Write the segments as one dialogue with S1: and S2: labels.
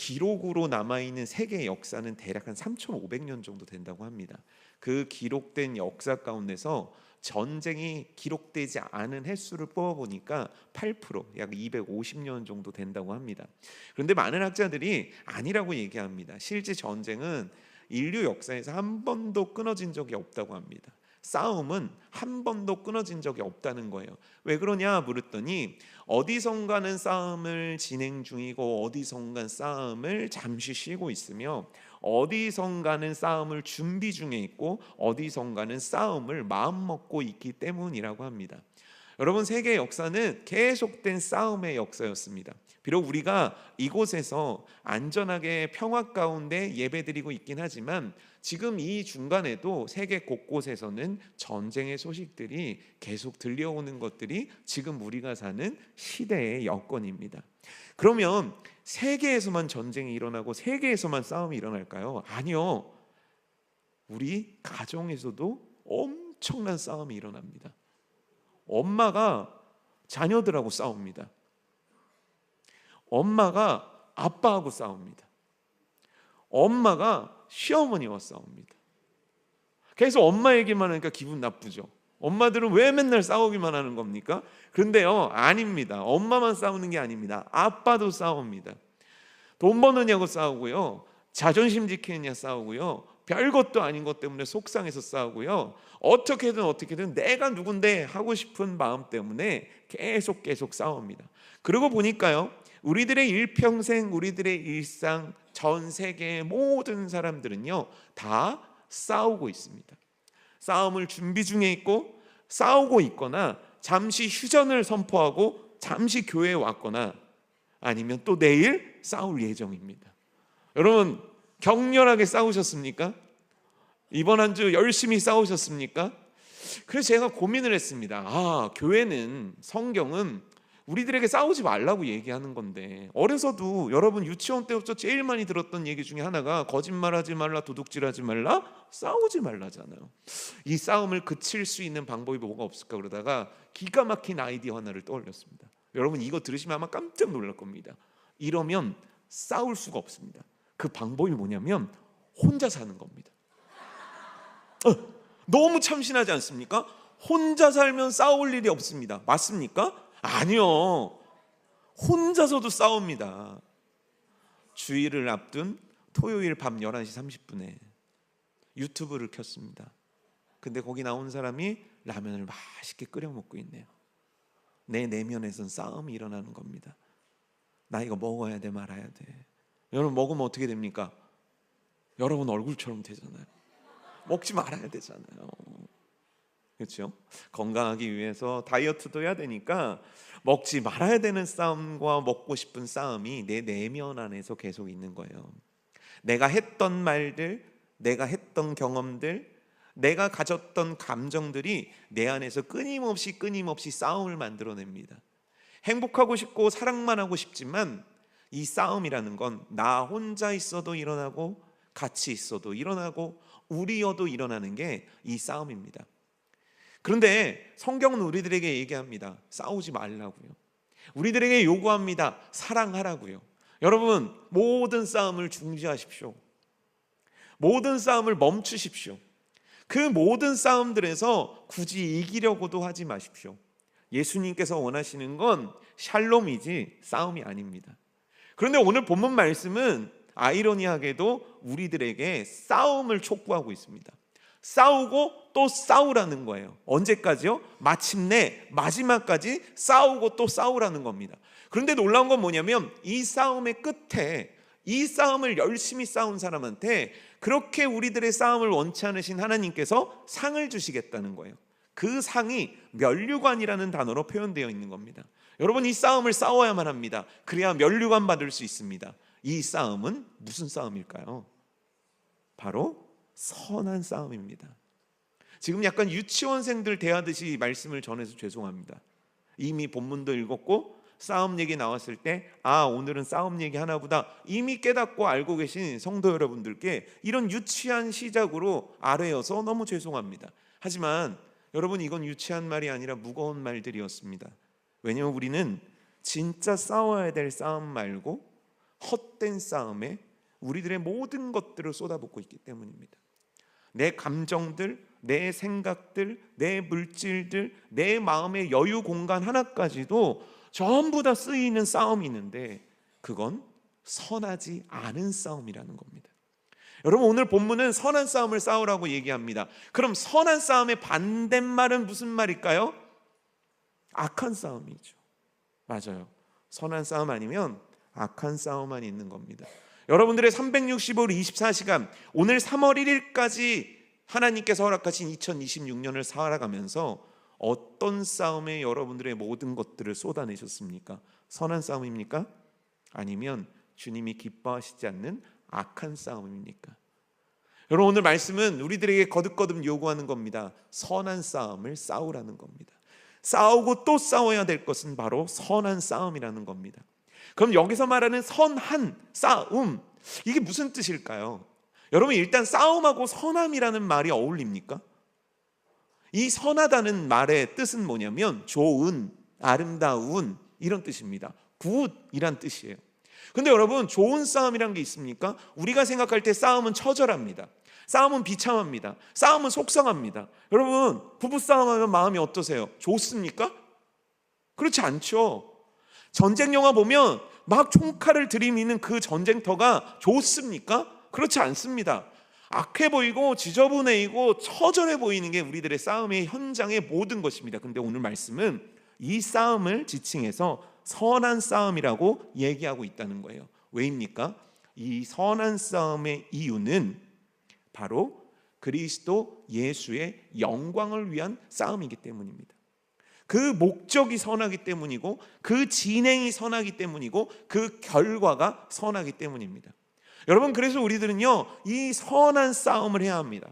S1: 기록으로 남아있는 세계의 역사는 대략 한 3,500년 정도 된다고 합니다. 그 기록된 역사 가운데서 전쟁이 기록되지 않은 횟수를 뽑아보니까 8%, 약 250년 정도 된다고 합니다. 그런데 많은 학자들이 아니라고 얘기합니다. 실제 전쟁은 인류 역사에서 한 번도 끊어진 적이 없다고 합니다. 싸움은 한 번도 끊어진 적이 없다는 거예요. 왜 그러냐 물었더니 어디선가는 싸움을 진행 중이고 어디선가는 싸움을 잠시 쉬고 있으며 어디선가는 싸움을 준비 중에 있고 어디선가는 싸움을 마음먹고 있기 때문이라고 합니다. 여러분, 세계 역사는 계속된 싸움의 역사였습니다. 비록 우리가 이곳에서 안전하게 평화 가운데 예배드리고 있긴 하지만 지금 이 중간에도 세계 곳곳에서는 전쟁의 소식들이 계속 들려오는 것들이 지금 우리가 사는 시대의 여건입니다. 그러면 세계에서만 전쟁이 일어나고 세계에서만 싸움이 일어날까요? 아니요. 우리 가정에서도 엄청난 싸움이 일어납니다. 엄마가 자녀들하고 싸웁니다. 엄마가 아빠하고 싸웁니다. 엄마가 시어머니와 싸웁니다. 계속 엄마 얘기만 하니까 기분 나쁘죠. 엄마들은 왜 맨날 싸우기만 하는 겁니까? 그런데요, 아닙니다. 엄마만 싸우는 게 아닙니다. 아빠도 싸웁니다. 돈 버느냐고 싸우고요, 자존심 지키느냐 싸우고요, 별것도 아닌 것 때문에 속상해서 싸우고요, 어떻게든 내가 누군데 하고 싶은 마음 때문에 계속 싸웁니다. 그러고 보니까요, 우리들의 일평생, 우리들의 일상, 전 세계의 모든 사람들은요 다 싸우고 있습니다. 싸움을 준비 중에 있고, 싸우고 있거나, 잠시 휴전을 선포하고 잠시 교회에 왔거나, 아니면 또 내일 싸울 예정입니다. 여러분, 격렬하게 싸우셨습니까? 이번 한 주 열심히 싸우셨습니까? 그래서 제가 고민을 했습니다. 교회는, 성경은 우리들에게 싸우지 말라고 얘기하는 건데, 어려서도 여러분 유치원 때부터 제일 많이 들었던 얘기 중에 하나가 거짓말하지 말라, 도둑질하지 말라, 싸우지 말라잖아요. 이 싸움을 그칠 수 있는 방법이 뭐가 없을까 그러다가 기가 막힌 아이디어 하나를 떠올렸습니다. 여러분, 이거 들으시면 아마 깜짝 놀랄 겁니다. 이러면 싸울 수가 없습니다. 그 방법이 뭐냐면 혼자 사는 겁니다. 너무 참신하지 않습니까? 혼자 살면 싸울 일이 없습니다. 맞습니까? 아니요. 혼자서도 싸웁니다. 주일을 앞둔 토요일 밤 11시 30분에 유튜브를 켰습니다. 근데 거기 나온 사람이 라면을 맛있게 끓여 먹고 있네요. 내 내면에선 싸움이 일어나는 겁니다. 나 이거 먹어야 돼, 말아야 돼. 여러분, 먹으면 어떻게 됩니까? 여러분 얼굴처럼 되잖아요. 먹지 말아야 되잖아요. 그렇죠? 건강하기 위해서 다이어트도 해야 되니까 먹지 말아야 되는 싸움과 먹고 싶은 싸움이 내 내면 안에서 계속 있는 거예요. 내가 했던 말들, 내가 했던 경험들, 내가 가졌던 감정들이 내 안에서 끊임없이 싸움을 만들어냅니다. 행복하고 싶고 사랑만 하고 싶지만 이 싸움이라는 건 나 혼자 있어도 일어나고 같이 있어도 일어나고 우리여도 일어나는 게 이 싸움입니다. 그런데 성경은 우리들에게 얘기합니다. 싸우지 말라고요. 우리들에게 요구합니다. 사랑하라고요. 여러분, 모든 싸움을 중지하십시오. 모든 싸움을 멈추십시오. 그 모든 싸움들에서 굳이 이기려고도 하지 마십시오. 예수님께서 원하시는 건 샬롬이지 싸움이 아닙니다. 그런데 오늘 본문 말씀은 아이러니하게도 우리들에게 싸움을 촉구하고 있습니다. 싸우고 또 싸우라는 거예요. 언제까지요? 마침내 마지막까지 싸우고 또 싸우라는 겁니다. 그런데 놀라운 건 뭐냐면 이 싸움의 끝에, 이 싸움을 열심히 싸운 사람한테 그렇게 우리들의 싸움을 원치 않으신 하나님께서 상을 주시겠다는 거예요. 그 상이 면류관이라는 단어로 표현되어 있는 겁니다. 여러분, 이 싸움을 싸워야만 합니다. 그래야 면류관 받을 수 있습니다. 이 싸움은 무슨 싸움일까요? 바로 선한 싸움입니다. 지금 약간 유치원생들 대하듯이 말씀을 전해서 죄송합니다. 이미 본문도 읽었고 싸움 얘기 나왔을 때 오늘은 싸움 얘기 하나보다 이미 깨닫고 알고 계신 성도 여러분들께 이런 유치한 시작으로 아뢰어서 너무 죄송합니다. 하지만 여러분, 이건 유치한 말이 아니라 무거운 말들이었습니다. 왜냐하면 우리는 진짜 싸워야 될 싸움 말고 헛된 싸움에 우리들의 모든 것들을 쏟아붓고 있기 때문입니다. 내 감정들, 내 생각들, 내 물질들, 내 마음의 여유 공간 하나까지도 전부 다 쓰이는 싸움이 있는데 그건 선하지 않은 싸움이라는 겁니다. 여러분, 오늘 본문은 선한 싸움을 싸우라고 얘기합니다. 그럼 선한 싸움의 반대말은 무슨 말일까요? 악한 싸움이죠. 맞아요. 선한 싸움 아니면 악한 싸움만 있는 겁니다. 여러분들의 365일 24시간, 오늘 3월 1일까지 하나님께서 허락하신 2026년을 살아가면서 어떤 싸움에 여러분들의 모든 것들을 쏟아내셨습니까? 선한 싸움입니까? 아니면 주님이 기뻐하시지 않는 악한 싸움입니까? 여러분, 오늘 말씀은 우리들에게 거듭거듭 요구하는 겁니다. 선한 싸움을 싸우라는 겁니다. 싸우고 또 싸워야 될 것은 바로 선한 싸움이라는 겁니다. 그럼 여기서 말하는 선한 싸움, 이게 무슨 뜻일까요? 여러분, 일단 싸움하고 선함이라는 말이 어울립니까? 이 선하다는 말의 뜻은 뭐냐면 좋은, 아름다운 이런 뜻입니다. 굿이란 뜻이에요. 근데 여러분, 좋은 싸움이란 게 있습니까? 우리가 생각할 때 싸움은 처절합니다. 싸움은 비참합니다. 싸움은 속상합니다. 여러분, 부부싸움하면 마음이 어떠세요? 좋습니까? 그렇지 않죠. 전쟁 영화 보면 막 총칼을 들이미는 그 전쟁터가 좋습니까? 그렇지 않습니다. 악해 보이고 지저분해이고 처절해 보이는 게 우리들의 싸움의 현장의 모든 것입니다. 근데 오늘 말씀은 이 싸움을 지칭해서 선한 싸움이라고 얘기하고 있다는 거예요. 왜입니까? 이 선한 싸움의 이유는 바로 그리스도 예수의 영광을 위한 싸움이기 때문입니다. 그 목적이 선하기 때문이고 그 진행이 선하기 때문이고 그 결과가 선하기 때문입니다. 여러분, 그래서 우리들은요, 이 선한 싸움을 해야 합니다.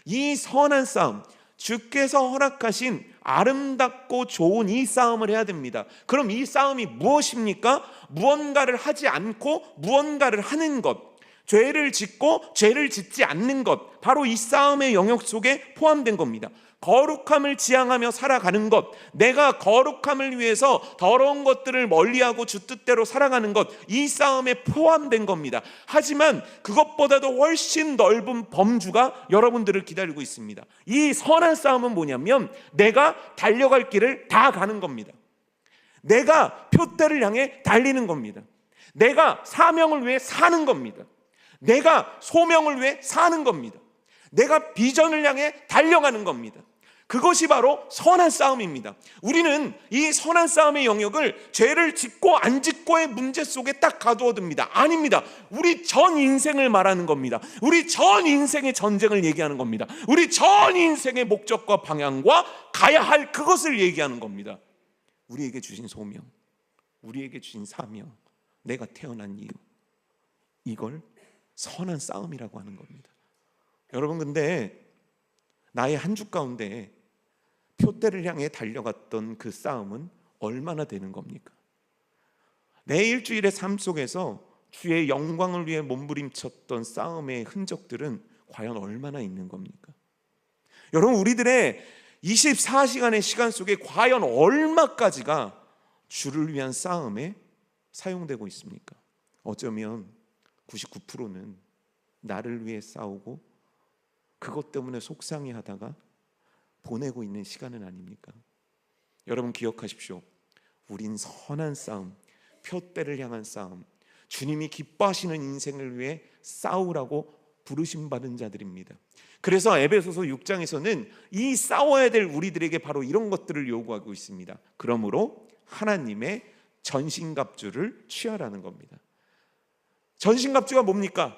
S1: 이 선한 싸움, 주께서 허락하신 아름답고 좋은 이 싸움을 해야 됩니다. 그럼 이 싸움이 무엇입니까? 무언가를 하지 않고 무언가를 하는 것, 죄를 짓고 죄를 짓지 않는 것, 바로 이 싸움의 영역 속에 포함된 겁니다. 거룩함을 지향하며 살아가는 것, 내가 거룩함을 위해서 더러운 것들을 멀리하고 주 뜻대로 살아가는 것, 이 싸움에 포함된 겁니다. 하지만 그것보다도 훨씬 넓은 범주가 여러분들을 기다리고 있습니다. 이 선한 싸움은 뭐냐면 내가 달려갈 길을 다 가는 겁니다. 내가 표대를 향해 달리는 겁니다. 내가 사명을 위해 사는 겁니다. 내가 소명을 위해 사는 겁니다. 내가 비전을 향해 달려가는 겁니다. 그것이 바로 선한 싸움입니다. 우리는 이 선한 싸움의 영역을 죄를 짓고 안 짓고의 문제 속에 딱 가두어둡니다. 아닙니다. 우리 전 인생을 말하는 겁니다. 우리 전 인생의 전쟁을 얘기하는 겁니다. 우리 전 인생의 목적과 방향과 가야 할 그것을 얘기하는 겁니다. 우리에게 주신 소명, 우리에게 주신 사명, 내가 태어난 이유, 이걸 선한 싸움이라고 하는 겁니다. 여러분, 근데 나의 한 주 가운데 표대를 향해 달려갔던 그 싸움은 얼마나 되는 겁니까? 내 일주일의 삶 속에서 주의 영광을 위해 몸부림쳤던 싸움의 흔적들은 과연 얼마나 있는 겁니까? 여러분, 우리들의 24시간의 시간 속에 과연 얼마까지가 주를 위한 싸움에 사용되고 있습니까? 어쩌면 99%는 나를 위해 싸우고 그것 때문에 속상해하다가 보내고 있는 시간은 아닙니까? 여러분, 기억하십시오. 우린 선한 싸움, 표대를 향한 싸움, 주님이 기뻐하시는 인생을 위해 싸우라고 부르심 받은 자들입니다. 그래서 에베소서 6장에서는 이 싸워야 될 우리들에게 바로 이런 것들을 요구하고 있습니다. 그러므로 하나님의 전신갑주를 취하라는 겁니다. 전신갑주가 뭡니까?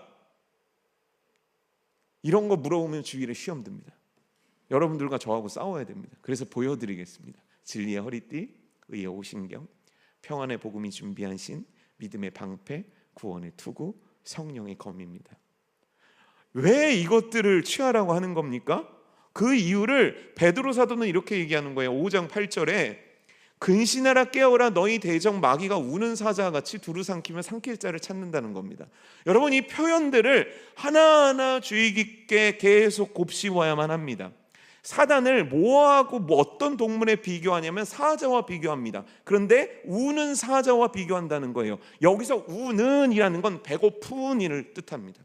S1: 이런 거 물어보면 주위에 시험 듭니다. 여러분들과 저하고 싸워야 됩니다. 그래서 보여드리겠습니다. 진리의 허리띠, 의의 오신경, 평안의 복음이 준비한 신, 믿음의 방패, 구원의 투구, 성령의 검입니다. 왜 이것들을 취하라고 하는 겁니까? 그 이유를 베드로 사도는 이렇게 얘기하는 거예요. 5장 8절에 근신하라 깨어라 너희 대적 마귀가 우는 사자와 같이 두루 삼키며 삼킬 자를 찾는다는 겁니다. 여러분, 이 표현들을 하나하나 주의 깊게 계속 곱씹어야만 합니다. 사단을 뭐하고 어떤 동물에 비교하냐면 사자와 비교합니다. 그런데 우는 사자와 비교한다는 거예요. 여기서 우는이라는 건 배고픈이를 뜻합니다.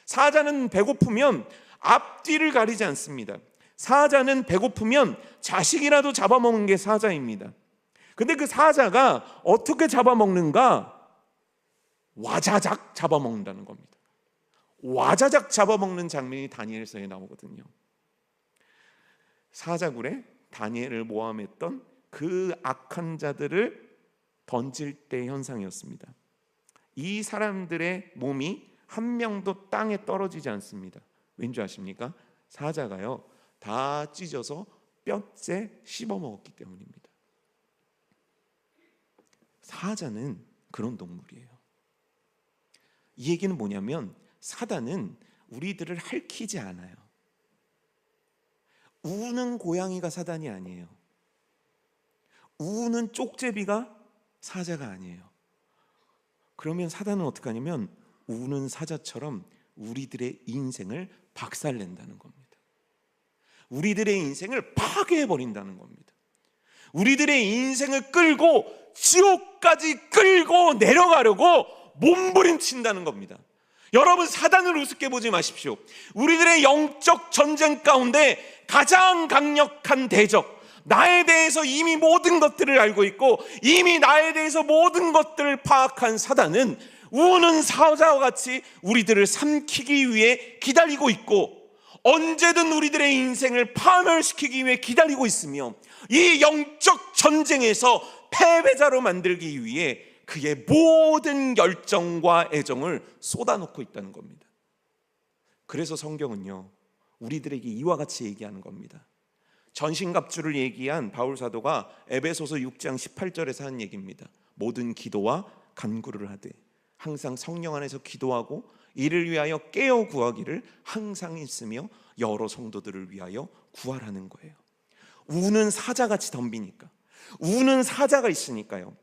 S1: 사자는 배고프면 앞뒤를 가리지 않습니다. 사자는 배고프면 자식이라도 잡아먹는 게 사자입니다. 근데 그 사자가 어떻게 잡아먹는가? 와자작 잡아먹는다는 겁니다. 와자작 잡아먹는 장면이 다니엘서에 나오거든요. 사자굴에 다니엘을 모함했던 그 악한 자들을 던질 때 현상이었습니다. 이 사람들의 몸이 한 명도 땅에 떨어지지 않습니다. 왠지 아십니까? 사자가요 다 찢어서 뼈째 씹어먹었기 때문입니다. 사자는 그런 동물이에요. 이 얘기는 뭐냐면 사단은 우리들을 핥히지 않아요. 우는 고양이가 사단이 아니에요. 우는 쪽제비가 사자가 아니에요. 그러면 사단은 어떻게 하냐면 우는 사자처럼 우리들의 인생을 박살낸다는 겁니다. 우리들의 인생을 파괴해버린다는 겁니다. 우리들의 인생을 끌고 지옥까지 끌고 내려가려고 몸부림친다는 겁니다. 여러분, 사단을 우습게 보지 마십시오. 우리들의 영적 전쟁 가운데 가장 강력한 대적, 나에 대해서 이미 모든 것들을 알고 있고 이미 나에 대해서 모든 것들을 파악한 사단은 우는 사자와 같이 우리들을 삼키기 위해 기다리고 있고 언제든 우리들의 인생을 파멸시키기 위해 기다리고 있으며 이 영적 전쟁에서 패배자로 만들기 위해 그의 모든 열정과 애정을 쏟아놓고 있다는 겁니다. 그래서 성경은요 우리들에게 이와 같이 얘기하는 겁니다. 전신갑주를 얘기한 바울 사도가 에베소서 6장 18절에서 한 얘기입니다. 모든 기도와 간구를 하되 항상 성령 안에서 기도하고 이를 위하여 깨어 구하기를 항상 있으며 여러 성도들을 위하여 구하라는 거예요. 우는 사자같이 덤비니까, 우는 사자가 있으니까요.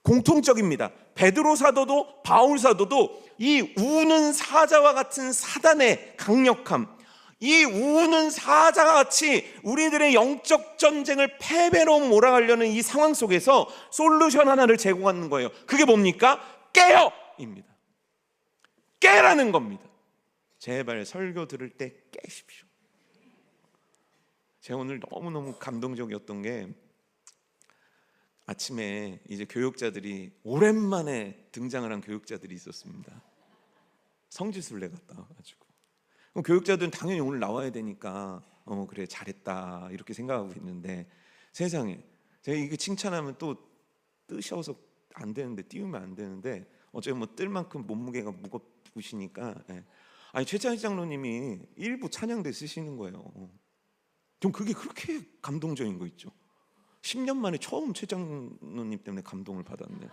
S1: 공통적입니다. 베드로 사도도 바울 사도도 이 우는 사자와 같은 사단의 강력함, 이 우는 사자와 같이 우리들의 영적 전쟁을 패배로 몰아가려는 이 상황 속에서 솔루션 하나를 제공하는 거예요. 그게 뭡니까? 깨어입니다. 깨라는 겁니다. 제발 설교 들을 때 깨십시오. 제가 오늘 너무너무 감동적이었던 게 아침에 이제 교육자들이 오랜만에 등장을 한 교육자들이 있었습니다. 성지순례 갔다 와가지고 교육자들은 당연히 오늘 나와야 되니까 그래 잘했다 이렇게 생각하고 있는데 세상에 제가 이게 칭찬하면 또 뜨셔서 안 되는데 띄우면 안 되는데 어차피 뭐 뜰 만큼 몸무게가 무겁으시니까 아니 최창희 장로님이 일부 찬양대 쓰시는 거예요. 좀 그게 그렇게 감동적인 거 있죠. 10년 만에 처음 최 장로님 때문에 감동을 받았네요.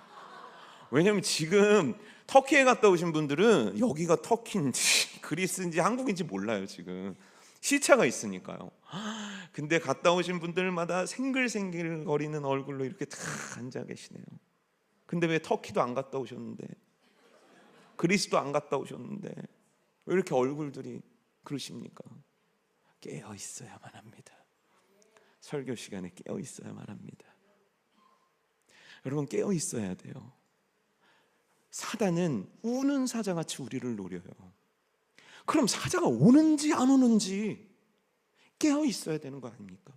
S1: 왜냐하면 지금 터키에 갔다 오신 분들은 여기가 터키인지 그리스인지 한국인지 몰라요. 지금 시차가 있으니까요. 근데 갔다 오신 분들마다 생글생글 거리는 얼굴로 이렇게 다 앉아 계시네요. 근데 왜 터키도 안 갔다 오셨는데 그리스도 안 갔다 오셨는데 왜 이렇게 얼굴들이 그러십니까? 깨어 있어야만 합니다. 설교 시간에 깨어 있어야만 합니다. 여러분 깨어 있어야 돼요. 사단은 우는 사자같이 우리를 노려요. 그럼 사자가 오는지 안 오는지 깨어 있어야 되는 거 아닙니까?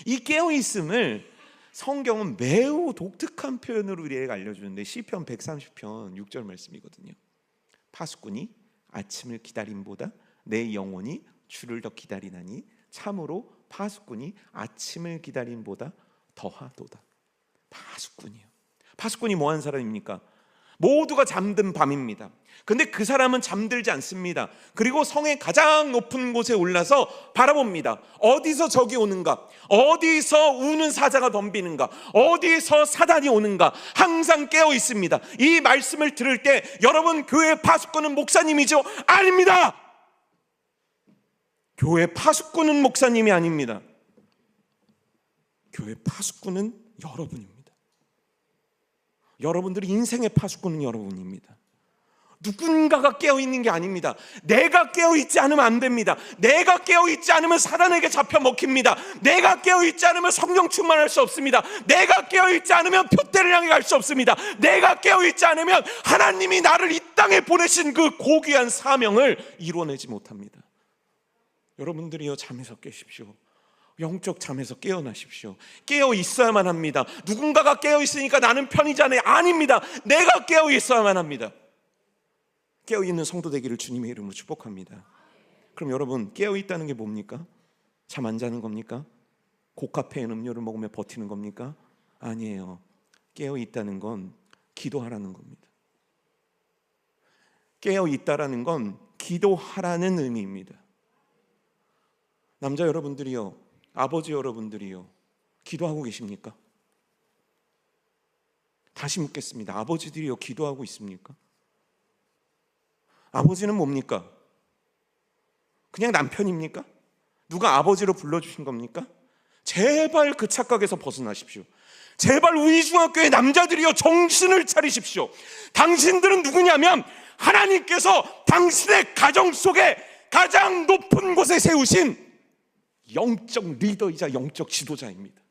S1: 이 깨어 있음을 성경은 매우 독특한 표현으로 우리에게 알려주는데 시편 130편 6절 말씀이거든요. 파수꾼이 아침을 기다림보다 내 영혼이 주를 더 기다리나니 참으로 파수꾼이 아침을 기다림보다 더하도다. 파수꾼이요. 파수꾼이 뭐하는 사람입니까? 모두가 잠든 밤입니다. 근데 그 사람은 잠들지 않습니다. 그리고 성의 가장 높은 곳에 올라서 바라봅니다. 어디서 적이 오는가? 어디서 우는 사자가 덤비는가? 어디서 사단이 오는가? 항상 깨어 있습니다. 이 말씀을 들을 때 여러분 교회 파수꾼은 목사님이죠? 아닙니다. 교회 파수꾼은 목사님이 아닙니다. 교회 파수꾼은 여러분입니다. 여러분들이 인생의 파수꾼은 여러분입니다. 누군가가 깨어있는 게 아닙니다. 내가 깨어있지 않으면 안 됩니다. 내가 깨어있지 않으면 사단에게 잡혀 먹힙니다. 내가 깨어있지 않으면 성령 충만할 수 없습니다. 내가 깨어있지 않으면 표대를 향해 갈 수 없습니다. 내가 깨어있지 않으면 하나님이 나를 이 땅에 보내신 그 고귀한 사명을 이루어내지 못합니다. 여러분들이요, 잠에서 깨십시오. 영적 잠에서 깨어나십시오. 깨어 있어야만 합니다. 누군가가 깨어 있으니까 나는 편히 자네, 아닙니다. 내가 깨어 있어야만 합니다. 깨어 있는 성도 되기를 주님의 이름으로 축복합니다. 그럼 여러분, 깨어 있다는 게 뭡니까? 잠 안 자는 겁니까? 고카페인 음료를 먹으며 버티는 겁니까? 아니에요. 깨어 있다는 건 기도하라는 겁니다. 깨어 있다라는 건 기도하라는 의미입니다. 남자 여러분들이요, 아버지 여러분들이요, 기도하고 계십니까? 다시 묻겠습니다. 아버지들이요, 기도하고 있습니까? 아버지는 뭡니까? 그냥 남편입니까? 누가 아버지로 불러주신 겁니까? 제발 그 착각에서 벗어나십시오. 제발 우리 중학교의 남자들이요, 정신을 차리십시오. 당신들은 누구냐면 하나님께서 당신의 가정 속에 가장 높은 곳에 세우신 영적 리더이자 영적 지도자입니다.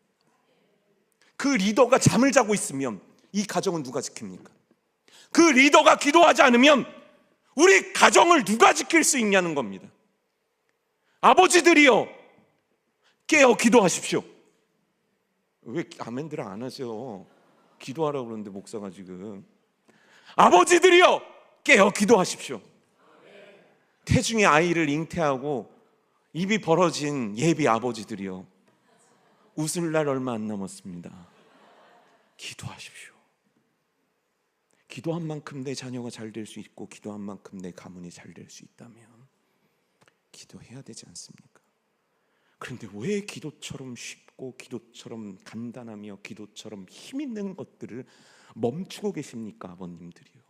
S1: 그 리더가 잠을 자고 있으면 이 가정은 누가 지킵니까? 그 리더가 기도하지 않으면 우리 가정을 누가 지킬 수 있냐는 겁니다. 아버지들이요, 깨어 기도하십시오. 왜 아멘들을 안 하세요? 기도하라고 그러는데 목사가 지금. 아버지들이요, 깨어 기도하십시오. 태중의 아이를 잉태하고 입이 벌어진 예비 아버지들이요, 웃을 날 얼마 안 남았습니다. 기도하십시오. 기도한 만큼 내 자녀가 잘 될 수 있고 기도한 만큼 내 가문이 잘 될 수 있다면 기도해야 되지 않습니까? 그런데 왜 기도처럼 쉽고 기도처럼 간단하며 기도처럼 힘 있는 것들을 멈추고 계십니까? 아버님들이요.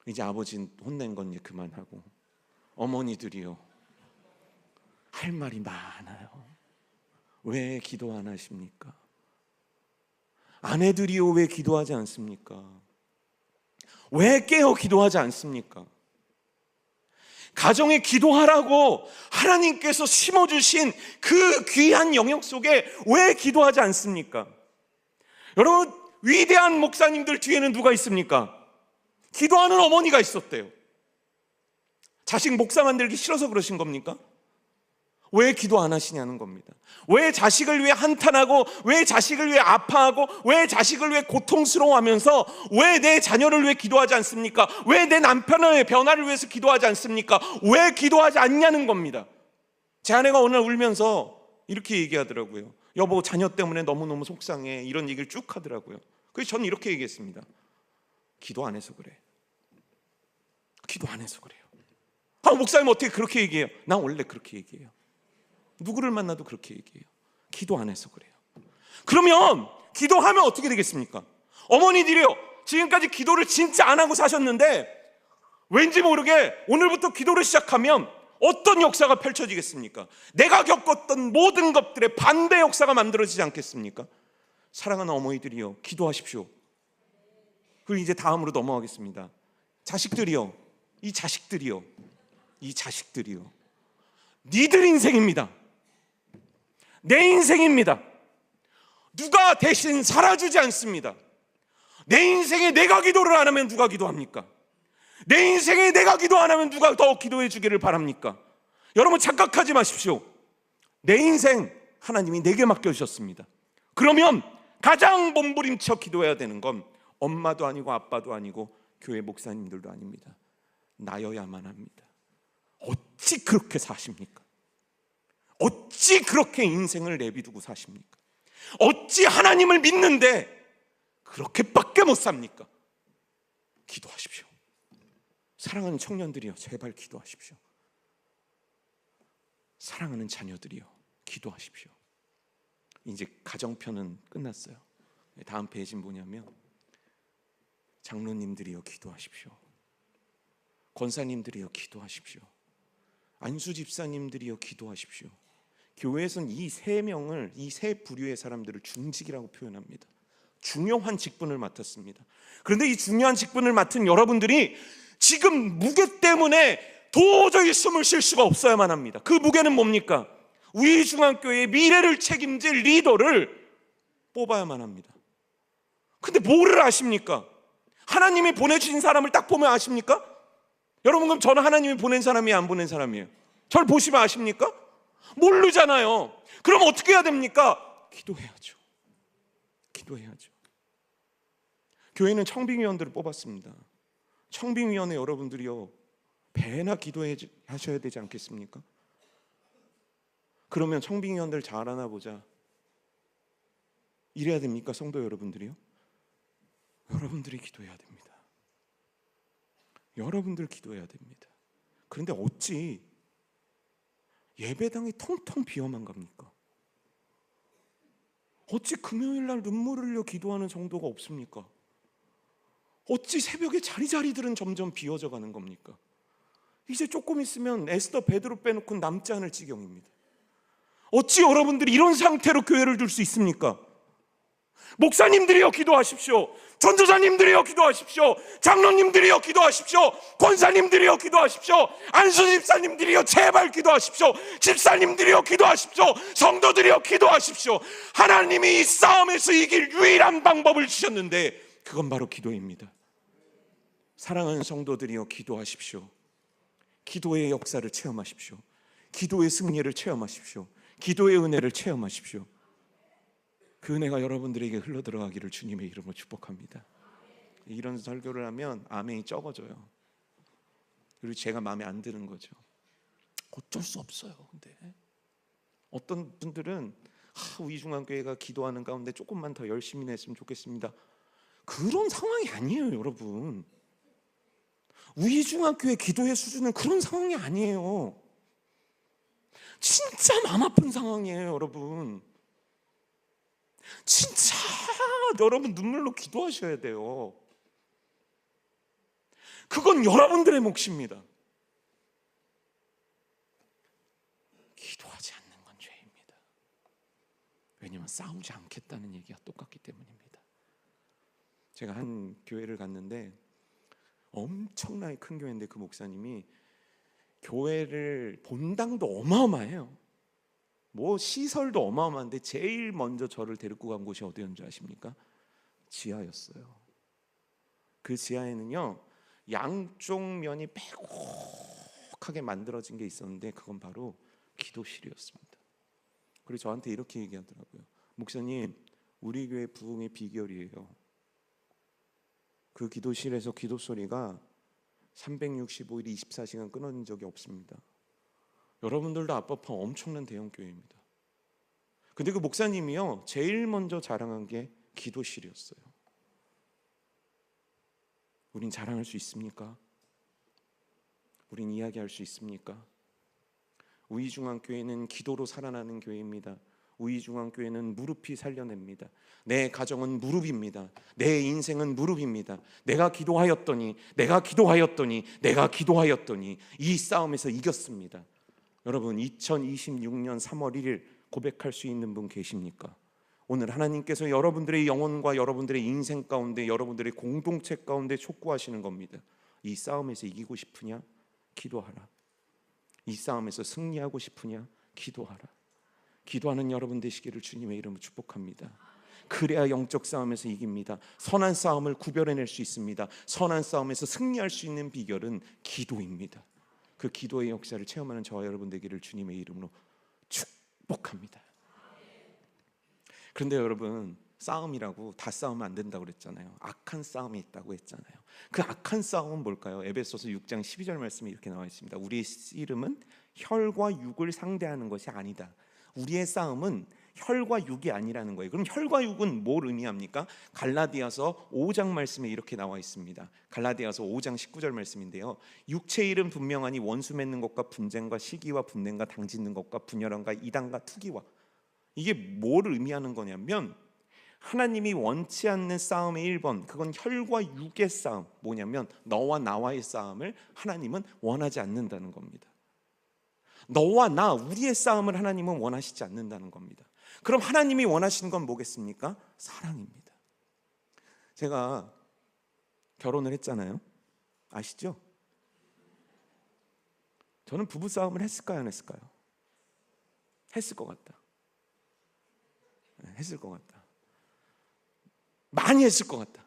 S1: 이제 아버지 혼낸 건 이제 그만하고 어머니들이요, 할 말이 많아요. 왜 기도 안 하십니까? 아내들이요, 왜 기도하지 않습니까? 왜 깨어 기도하지 않습니까? 가정에 기도하라고 하나님께서 심어주신 그 귀한 영역 속에 왜 기도하지 않습니까? 여러분, 위대한 목사님들 뒤에는 누가 있습니까? 기도하는 어머니가 있었대요. 자식 목사 만들기 싫어서 그러신 겁니까? 왜 기도 안 하시냐는 겁니다. 왜 자식을 위해 한탄하고, 왜 자식을 위해 아파하고, 왜 자식을 위해 고통스러워하면서 왜 내 자녀를 위해 기도하지 않습니까? 왜 내 남편의 변화를 위해서 기도하지 않습니까? 왜 기도하지 않냐는 겁니다. 제 아내가 오늘 울면서 이렇게 얘기하더라고요. 여보, 자녀 때문에 너무너무 속상해, 이런 얘기를 쭉 하더라고요. 그래서 저는 이렇게 얘기했습니다. 기도 안 해서 그래. 기도 안 해서 그래요. 목사님 어떻게 그렇게 얘기해요? 난 원래 그렇게 얘기해요. 누구를 만나도 그렇게 얘기해요. 기도 안 해서 그래요. 그러면 기도하면 어떻게 되겠습니까? 어머니들이요, 지금까지 기도를 진짜 안 하고 사셨는데 왠지 모르게 오늘부터 기도를 시작하면 어떤 역사가 펼쳐지겠습니까? 내가 겪었던 모든 것들의 반대 역사가 만들어지지 않겠습니까? 사랑하는 어머니들이요, 기도하십시오. 그리고 이제 다음으로 넘어가겠습니다. 자식들이요, 이 자식들이요, 니들 인생입니다. 내 인생입니다. 누가 대신 살아주지 않습니다. 내 인생에 내가 기도를 안 하면 누가 기도합니까? 내 인생에 내가 기도 안 하면 누가 더 기도해 주기를 바랍니까? 여러분, 착각하지 마십시오. 내 인생 하나님이 내게 맡겨주셨습니다. 그러면 가장 몸부림쳐 기도해야 되는 건 엄마도 아니고 아빠도 아니고 교회 목사님들도 아닙니다. 나여야만 합니다. 어찌 그렇게 사십니까? 어찌 그렇게 인생을 내비두고 사십니까? 어찌 하나님을 믿는데 그렇게밖에 못 삽니까? 기도하십시오. 사랑하는 청년들이요, 제발 기도하십시오. 사랑하는 자녀들이요, 기도하십시오. 이제 가정편은 끝났어요. 다음 페이지는 뭐냐면 장로님들이요, 기도하십시오. 권사님들이요, 기도하십시오. 안수 집사님들이요, 기도하십시오. 교회에서는 이 세 명을, 이 세 부류의 사람들을 중직이라고 표현합니다. 중요한 직분을 맡았습니다. 그런데 이 중요한 직분을 맡은 여러분들이 지금 무게 때문에 도저히 숨을 쉴 수가 없어야만 합니다. 그 무게는 뭡니까? 우리중앙교회의 미래를 책임질 리더를 뽑아야만 합니다. 근데 뭐를 아십니까? 하나님이 보내주신 사람을 딱 보면 아십니까? 여러분, 그럼 저는 하나님이 보낸 사람이에요, 안 보낸 사람이에요? 저를 보시면 아십니까? 모르잖아요. 그럼 어떻게 해야 됩니까? 기도해야죠. 기도해야죠. 교회는 청빙위원들을 뽑았습니다. 청빙위원회 여러분들이요, 배나 기도하셔야 되지 않겠습니까? 그러면 청빙위원들 잘 하나 보자, 이래야 됩니까? 성도 여러분들이요? 여러분들이 기도해야 됩니다. 여러분들 기도해야 됩니다. 그런데 어찌 예배당이 텅텅 비어만 갑니까? 어찌 금요일날 눈물을 흘려 기도하는 정도가 없습니까? 어찌 새벽에 자리자리들은 점점 비어져 가는 겁니까? 이제 조금 있으면 에스더 베드로 빼놓고 남지 않을 지경입니다. 어찌 여러분들이 이런 상태로 교회를 둘 수 있습니까? 목사님들이여 기도하십시오. 전도사님들이여 기도하십시오. 장로님들이여 기도하십시오. 권사님들이여 기도하십시오. 안수 집사님들이여 제발 기도하십시오. 집사님들이여 기도하십시오. 성도들이여 기도하십시오. 하나님이 이 싸움에서 이길 유일한 방법을 주셨는데 그건 바로 기도입니다. 사랑하는 성도들이여 기도하십시오. 기도의 역사를 체험하십시오. 기도의 승리를 체험하십시오. 기도의 은혜를 체험하십시오. 그 은혜가 여러분들에게 흘러들어가기를 주님의 이름으로 축복합니다. 이런 설교를 하면 아멘이 적어져요. 그리고 제가 마음에 안 드는 거죠. 어쩔 수 없어요. 근데 어떤 분들은 우리중앙교회가 기도하는 가운데 조금만 더 열심히 했으면 좋겠습니다. 그런 상황이 아니에요, 여러분. 우리중앙교회 기도의 수준은 그런 상황이 아니에요. 진짜 마음 아픈 상황이에요, 여러분. 진짜 여러분 눈물로 기도하셔야 돼요. 그건 여러분들의 몫입니다. 기도하지 않는 건 죄입니다. 왜냐하면 싸우지 않겠다는 얘기가 똑같기 때문입니다. 제가 한 교회를 갔는데 엄청나게 큰 교회인데 그 목사님이 교회를 본당도 어마어마해요. 뭐 시설도 어마어마한데 제일 먼저 저를 데리고 간 곳이 어디였는지 아십니까? 지하였어요. 그 지하에는요, 양쪽 면이 빼곡하게 만들어진 게 있었는데 그건 바로 기도실이었습니다. 그리고 저한테 이렇게 얘기하더라고요. 목사님, 우리 교회 부흥의 비결이에요. 그 기도실에서 기도 소리가 365일 24시간 끊어진 적이 없습니다. 여러분들도 앞바탕 엄청난 대형 교회입니다. 근데 그 목사님이요, 제일 먼저 자랑한 게 기도실이었어요. 우린 자랑할 수 있습니까? 우린 이야기할 수 있습니까? 우이중앙교회는 기도로 살아나는 교회입니다. 우이중앙교회는 무릎이 살려냅니다. 내 가정은 무릎입니다. 내 인생은 무릎입니다. 내가 기도하였더니 이 싸움에서 이겼습니다. 여러분, 2026년 3월 1일 고백할 수 있는 분 계십니까? 오늘 하나님께서 여러분들의 영혼과 여러분들의 인생 가운데, 여러분들의 공동체 가운데 촉구하시는 겁니다. 이 싸움에서 이기고 싶으냐? 기도하라. 이 싸움에서 승리하고 싶으냐? 기도하라. 기도하는 여러분 되시기를 주님의 이름으로 축복합니다. 그래야 영적 싸움에서 이깁니다. 선한 싸움을 구별해낼 수 있습니다. 선한 싸움에서 승리할 수 있는 비결은 기도입니다. 그 기도의 역사를 체험하는 저와 여러분 되기를 주님의 이름으로 축복합니다. 그런데 여러분, 싸움이라고 다 싸우면 안 된다고 그랬잖아요. 악한 싸움이 있다고 했잖아요. 그 악한 싸움은 뭘까요? 에베소서 6장 12절 말씀이 이렇게 나와 있습니다. 우리의 씨름은 혈과 육을 상대하는 것이 아니다. 우리의 싸움은 혈과 육이 아니라는 거예요. 그럼 혈과 육은 뭘 의미합니까? 갈라디아서 5장 말씀에 이렇게 나와 있습니다. 갈라디아서 5장 19절 말씀인데요. 육체의 일은 분명하니 원수 맺는 것과 분쟁과 시기와 분냄과 당짓는 것과 분열함과 이단과 투기와, 이게 뭘 의미하는 거냐면 하나님이 원치 않는 싸움의 1번, 그건 혈과 육의 싸움. 뭐냐면 너와 나와의 싸움을 하나님은 원하지 않는다는 겁니다. 너와 나, 우리의 싸움을 하나님은 원하시지 않는다는 겁니다. 그럼 하나님이 원하시는 건 뭐겠습니까? 사랑입니다. 제가 결혼을 했잖아요. 아시죠? 저는 부부싸움을 했을까요, 안 했을까요? 했을 것 같다. 했을 것 같다. 많이 했을 것 같다.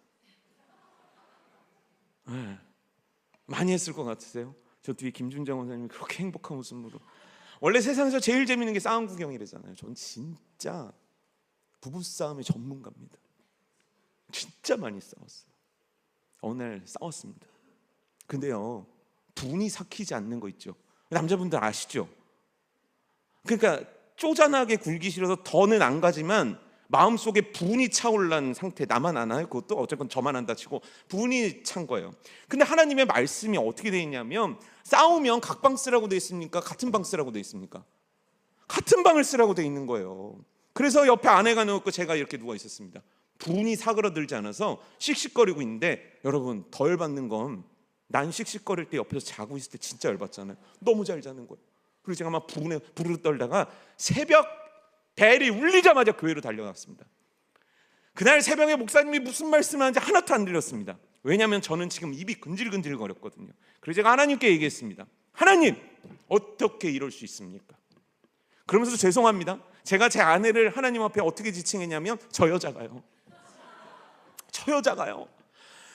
S1: 네. 많이 했을 것 같으세요? 저 뒤에 김준정 원사님이 그렇게 행복한 웃음으로. 원래 세상에서 제일 재밌는 게 싸움 구경이래잖아요. 전 진짜 부부싸움의 전문가입니다. 진짜 많이 싸웠어요. 어느 날 싸웠습니다. 근데요, 분이 삭히지 않는 거 있죠. 남자분들 아시죠? 그러니까 쪼잔하게 굴기 싫어서 더는 안 가지만 마음속에 분이 차올란 상태. 나만 안 해요? 그것도 어쨌건 저만 한다 치고 분이 찬 거예요. 근데 하나님의 말씀이 어떻게 되어 있냐면, 싸우면 각방 쓰라고 되어 있습니까? 같은 방 쓰라고 되어 있습니까? 같은 방을 쓰라고 되어 있는 거예요. 그래서 옆에 아내가 누웠고 제가 이렇게 누워 있었습니다. 분이 사그러들지 않아서 씩씩거리고 있는데, 여러분 더 열받는 건 난 씩씩거릴 때 옆에서 자고 있을 때 진짜 열받잖아요. 너무 잘 자는 거예요. 그래서 제가 막 분에 부르르 떨다가 새벽 벨이 울리자마자 교회로 달려갔습니다. 그날 새벽에 목사님이 무슨 말씀하는지 하나도 안 들렸습니다. 왜냐하면 저는 지금 입이 근질근질 거렸거든요. 그래서 제가 하나님께 얘기했습니다. 하나님, 어떻게 이럴 수 있습니까? 그러면서 죄송합니다. 제가 제 아내를 하나님 앞에 어떻게 지칭했냐면, 저 여자가요.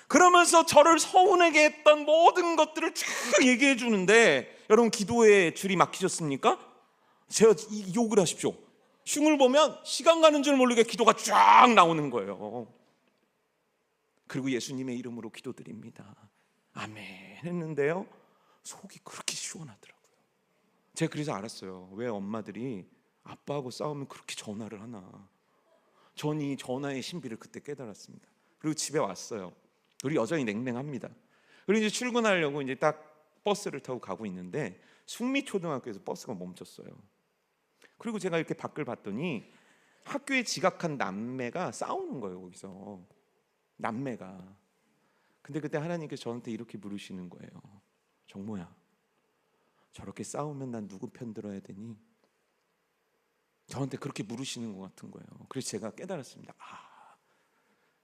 S1: 그러면서 저를 서운하게 했던 모든 것들을 쭉 얘기해 주는데, 여러분 기도에 줄이 막히셨습니까? 제가 욕을 하십시오. 흉을 보면 시간 가는 줄 모르게 기도가 쫙 나오는 거예요. 그리고 예수님의 이름으로 기도드립니다. 아멘 했는데요, 속이 그렇게 시원하더라고요. 제가 그래서 알았어요. 왜 엄마들이 아빠하고 싸우면 그렇게 전화를 하나. 전 이 전화의 신비를 그때 깨달았습니다. 그리고 집에 왔어요. 우리 여전히 냉랭합니다. 그리고 이제 출근하려고 이제 딱 버스를 타고 가고 있는데, 숙미초등학교에서 버스가 멈췄어요. 그리고 제가 이렇게 밖을 봤더니 학교에 지각한 남매가 싸우는 거예요. 거기서 남매가. 근데 그때 하나님께서 저한테 이렇게 물으시는 거예요. 정모야, 저렇게 싸우면 난 누구 편 들어야 되니? 저한테 그렇게 물으시는 것 같은 거예요. 그래서 제가 깨달았습니다.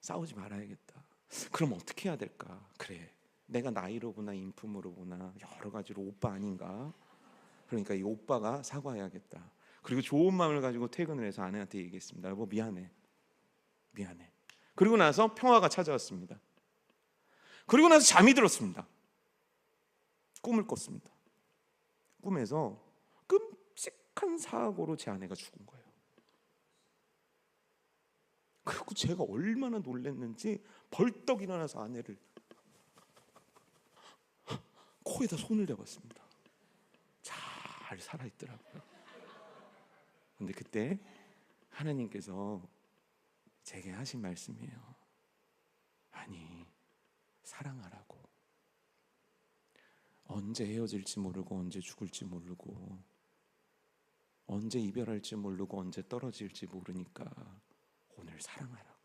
S1: 싸우지 말아야겠다. 그럼 어떻게 해야 될까? 그래, 내가 나이로 보나 인품으로 보나 여러 가지로 오빠 아닌가? 그러니까 이 오빠가 사과해야겠다. 그리고 좋은 마음을 가지고 퇴근을 해서 아내한테 얘기했습니다. 여보, 미안해. 그리고 나서 평화가 찾아왔습니다. 그리고 나서 잠이 들었습니다. 꿈을 꿨습니다. 꿈에서 끔찍한 사고로 제 아내가 죽은 거예요. 그리고 제가 얼마나 놀랐는지 벌떡 일어나서 아내를 코에다 손을 대봤습니다. 잘 살아있더라고요. 근데 그때 하나님께서 제게 하신 말씀이에요. 아니, 사랑하라고. 언제 헤어질지 모르고 언제 죽을지 모르고 언제 이별할지 모르고 언제 떨어질지 모르니까 오늘 사랑하라고.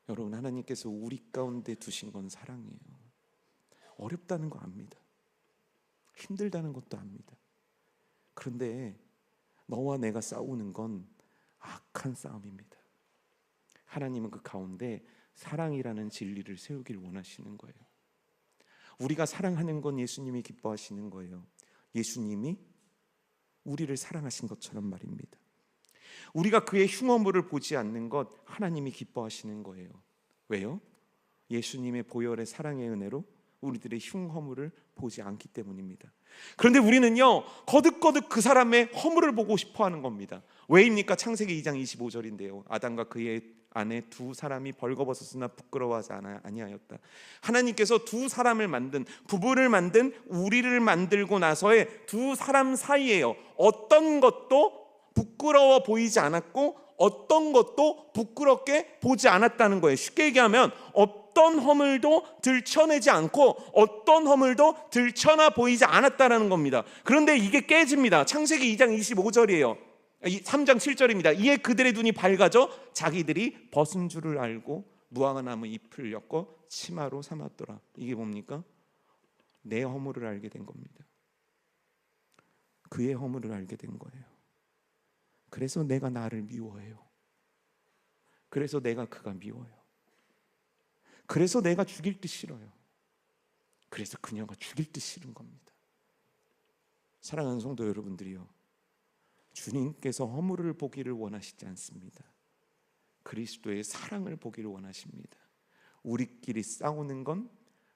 S1: 여러분, 하나님께서 우리 가운데 두신 건 사랑이에요. 어렵다는 거 압니다. 힘들다는 것도 압니다. 그런데 너와 내가 싸우는 건 악한 싸움입니다. 하나님은 그 가운데 사랑이라는 진리를 세우길 원하시는 거예요. 우리가 사랑하는 건 예수님이 기뻐하시는 거예요. 예수님이 우리를 사랑하신 것처럼 말입니다. 우리가 그의 흉어물을 보지 않는 것, 하나님이 기뻐하시는 거예요. 왜요? 예수님의 보혈의 사랑의 은혜로 우리들의 흉허물을 보지 않기 때문입니다. 그런데 우리는요, 거듭거듭 그 사람의 허물을 보고 싶어하는 겁니다. 왜입니까? 창세기 2장 25절인데요. 아담과 그의 아내 두 사람이 벌거벗었으나 부끄러워하지 아니하였다. 하나님께서 두 사람을 만든, 부부를 만든, 우리를 만들고 나서의 두 사람 사이에요, 어떤 것도 부끄러워 보이지 않았고 어떤 것도 부끄럽게 보지 않았다는 거예요. 쉽게 얘기하면 어떤 허물도 들춰내지 않고 어떤 허물도 들춰나 보이지 않았다는 겁니다. 그런데 이게 깨집니다. 창세기 2장 25절이에요. 3장 7절입니다. 이에 그들의 눈이 밝아져 자기들이 벗은 줄을 알고 무화과나무 잎을 엮어 치마로 삼았더라. 이게 뭡니까? 내 허물을 알게 된 겁니다. 그의 허물을 알게 된 거예요. 그래서 내가 나를 미워해요. 그래서 내가 그가 미워요. 그래서 내가 죽일 듯 싫어요. 그래서 그녀가 죽일 듯 싫은 겁니다. 사랑하는 성도 여러분들이요, 주님께서 허물을 보기를 원하시지 않습니다. 그리스도의 사랑을 보기를 원하십니다. 우리끼리 싸우는 건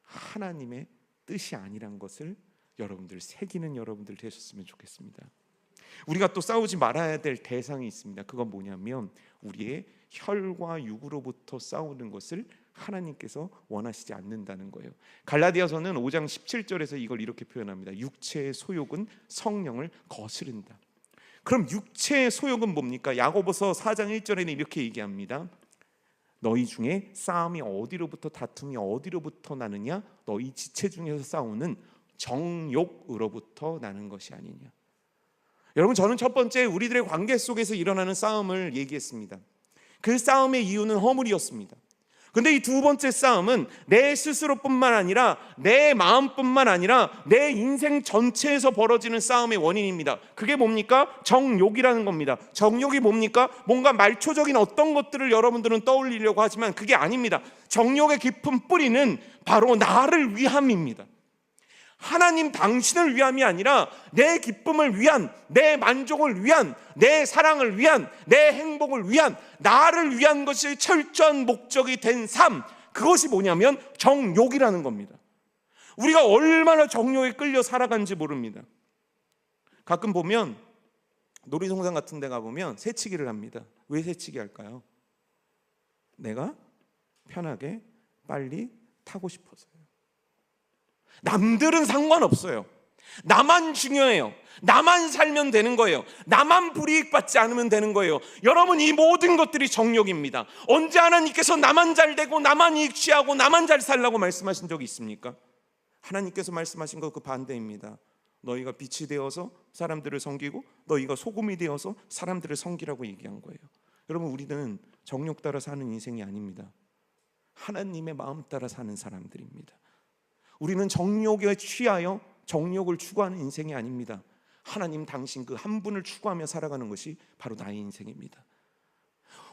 S1: 하나님의 뜻이 아니란 것을 여러분들 새기는 여러분들 되셨으면 좋겠습니다. 우리가 또 싸우지 말아야 될 대상이 있습니다. 그건 뭐냐면 우리의 혈과 육으로부터 싸우는 것을 하나님께서 원하시지 않는다는 거예요. 갈라디아서는 5장 17절에서 이걸 이렇게 표현합니다. 육체의 소욕은 성령을 거스른다. 그럼 육체의 소욕은 뭡니까? 야고보서 4장 1절에는 이렇게 얘기합니다. 너희 중에 싸움이 어디로부터, 다툼이 어디로부터 나느냐? 너희 지체 중에서 싸우는 정욕으로부터 나는 것이 아니냐. 여러분, 저는 첫 번째 우리들의 관계 속에서 일어나는 싸움을 얘기했습니다. 그 싸움의 이유는 허물이었습니다. 근데 이 두 번째 싸움은 내 스스로뿐만 아니라 내 마음뿐만 아니라 내 인생 전체에서 벌어지는 싸움의 원인입니다. 그게 뭡니까? 정욕이라는 겁니다. 정욕이 뭡니까? 뭔가 말초적인 어떤 것들을 여러분들은 떠올리려고 하지만 그게 아닙니다. 정욕의 깊은 뿌리는 바로 나를 위함입니다. 하나님 당신을 위함이 아니라 내 기쁨을 위한, 내 만족을 위한, 내 사랑을 위한, 내 행복을 위한, 나를 위한 것이 철저한 목적이 된 삶, 그것이 뭐냐면 정욕이라는 겁니다. 우리가 얼마나 정욕에 끌려 살아간지 모릅니다. 가끔 보면 놀이동산 같은 데 가보면 새치기를 합니다. 왜 새치기 할까요? 내가 편하게 빨리 타고 싶어서요. 남들은 상관없어요. 나만 중요해요. 나만 살면 되는 거예요. 나만 불이익받지 않으면 되는 거예요. 여러분, 이 모든 것들이 정욕입니다. 언제 하나님께서 나만 잘 되고 나만 이익 취하고 나만 잘 살라고 말씀하신 적이 있습니까? 하나님께서 말씀하신 거 그 반대입니다. 너희가 빛이 되어서 사람들을 섬기고 너희가 소금이 되어서 사람들을 섬기라고 얘기한 거예요. 여러분, 우리는 정욕 따라 사는 인생이 아닙니다. 하나님의 마음 따라 사는 사람들입니다. 우리는 정욕에 취하여 정욕을 추구하는 인생이 아닙니다. 하나님 당신 그 한 분을 추구하며 살아가는 것이 바로 나의 인생입니다.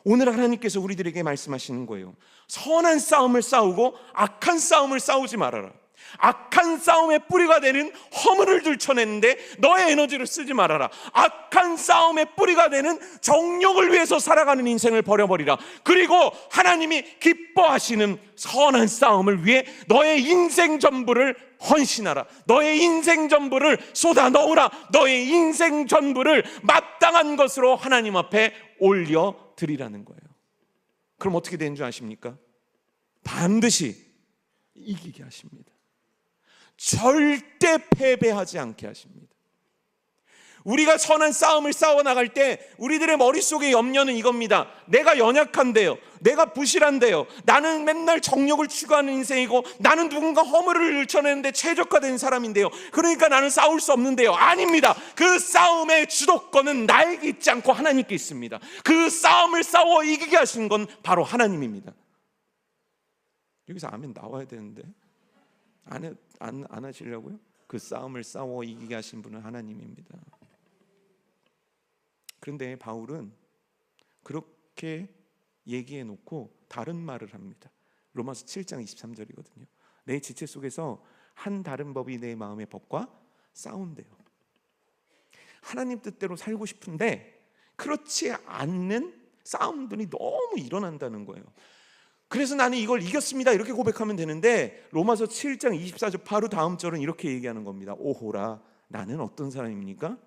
S1: 오늘 하나님께서 우리들에게 말씀하시는 거예요. 선한 싸움을 싸우고 악한 싸움을 싸우지 말아라. 악한 싸움의 뿌리가 되는 허물을 들춰내는데 너의 에너지를 쓰지 말아라. 악한 싸움의 뿌리가 되는 정욕을 위해서 살아가는 인생을 버려버리라. 그리고 하나님이 기뻐하시는 선한 싸움을 위해 너의 인생 전부를 헌신하라. 너의 인생 전부를 쏟아 넣으라. 너의 인생 전부를 마땅한 것으로 하나님 앞에 올려드리라는 거예요. 그럼 어떻게 되는 줄 아십니까? 반드시 이기게 하십니다. 절대 패배하지 않게 하십니다. 우리가 선한 싸움을 싸워나갈 때 우리들의 머릿속의 염려는 이겁니다. 내가 연약한데요, 내가 부실한데요, 나는 맨날 정욕을 추구하는 인생이고 나는 누군가 허물을 들춰내는데 최적화된 사람인데요, 그러니까 나는 싸울 수 없는데요. 아닙니다. 그 싸움의 주도권은 나에게 있지 않고 하나님께 있습니다. 그 싸움을 싸워 이기게 하신 건 바로 하나님입니다. 여기서 아멘 나와야 되는데 안 하시려고요? 그 싸움을 싸워 이기게 하신 분은 하나님입니다. 그런데 바울은 그렇게 얘기해 놓고 다른 말을 합니다. 로마서 7장 23절이거든요. 내 지체 속에서 한 다른 법이 내 마음의 법과 싸운대요. 하나님 뜻대로 살고 싶은데 그렇지 않는 싸움들이 너무 일어난다는 거예요. 그래서 나는 이걸 이겼습니다 이렇게 고백하면 되는데 로마서 7장 24절 바로 다음 절은 이렇게 얘기하는 겁니다. 오호라, 나는 어떤 사람입니까?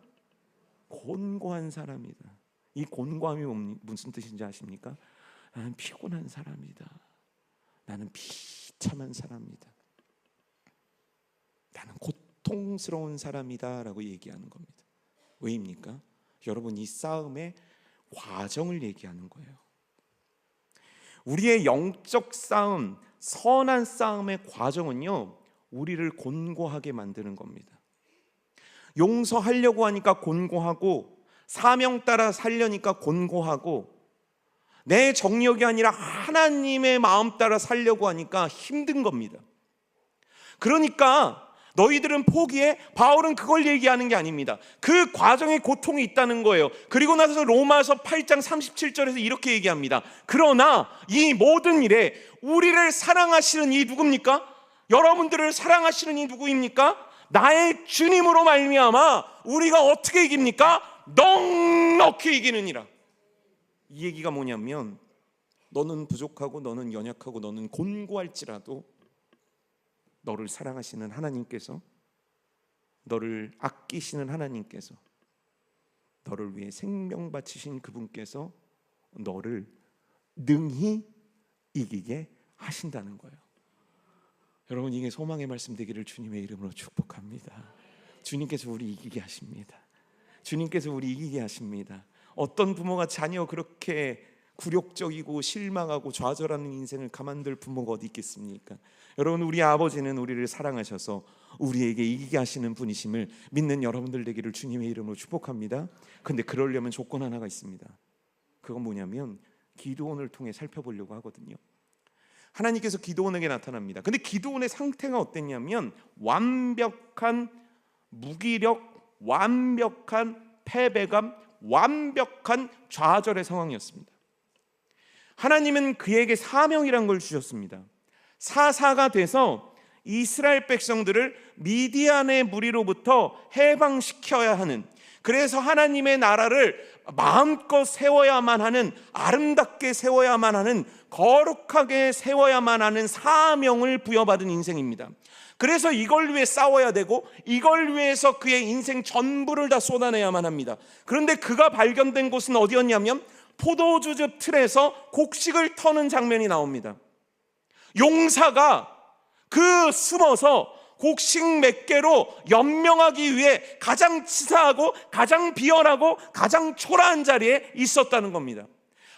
S1: 곤고한 사람이다. 이 곤고함이 무슨 뜻인지 아십니까? 나는 피곤한 사람이다. 나는 비참한 사람이다. 나는 고통스러운 사람이다 라고 얘기하는 겁니다. 왜입니까? 여러분, 이 싸움의 과정을 얘기하는 거예요. 우리의 영적 싸움, 선한 싸움의 과정은요, 우리를 곤고하게 만드는 겁니다. 용서하려고 하니까 곤고하고, 사명 따라 살려니까 곤고하고, 내 정력이 아니라 하나님의 마음 따라 살려고 하니까 힘든 겁니다. 그러니까 너희들은 포기해? 바울은 그걸 얘기하는 게 아닙니다. 그 과정에 고통이 있다는 거예요. 그리고 나서 로마서 8장 37절에서 이렇게 얘기합니다. 그러나 이 모든 일에 우리를 사랑하시는 이 누굽니까? 여러분들을 사랑하시는 이 누구입니까? 나의 주님으로 말미암아 우리가 어떻게 이깁니까? 넉넉히 이기느니라. 이 얘기가 뭐냐면, 너는 부족하고 너는 연약하고 너는 곤고할지라도 너를 사랑하시는 하나님께서, 너를 아끼시는 하나님께서, 너를 위해 생명 바치신 그분께서 너를 능히 이기게 하신다는 거예요. 여러분, 이게 소망의 말씀 되기를 주님의 이름으로 축복합니다. 주님께서 우리 이기게 하십니다. 주님께서 우리 이기게 하십니다. 어떤 부모가 자녀 그렇게 굴욕적이고 실망하고 좌절하는 인생을 가만둘 부모가 어디 있겠습니까? 여러분, 우리 아버지는 우리를 사랑하셔서 우리에게 이기게 하시는 분이심을 믿는 여러분들 되기를 주님의 이름으로 축복합니다. 근데 그러려면 조건 하나가 있습니다. 그건 뭐냐면 기드온을 통해 살펴보려고 하거든요. 하나님께서 기드온에게 나타납니다. 근데 기드온의 상태가 어땠냐면 완벽한 무기력, 완벽한 패배감, 완벽한 좌절의 상황이었습니다. 하나님은 그에게 사명이란 걸 주셨습니다. 사사가 돼서 이스라엘 백성들을 미디안의 무리로부터 해방시켜야 하는, 그래서 하나님의 나라를 마음껏 세워야만 하는, 아름답게 세워야만 하는, 거룩하게 세워야만 하는 사명을 부여받은 인생입니다. 그래서 이걸 위해 싸워야 되고 이걸 위해서 그의 인생 전부를 다 쏟아내야만 합니다. 그런데 그가 발견된 곳은 어디였냐면 포도주즙 틀에서 곡식을 터는 장면이 나옵니다. 용사가 그 숨어서 곡식 몇 개로 연명하기 위해 가장 치사하고 가장 비열하고 가장 초라한 자리에 있었다는 겁니다.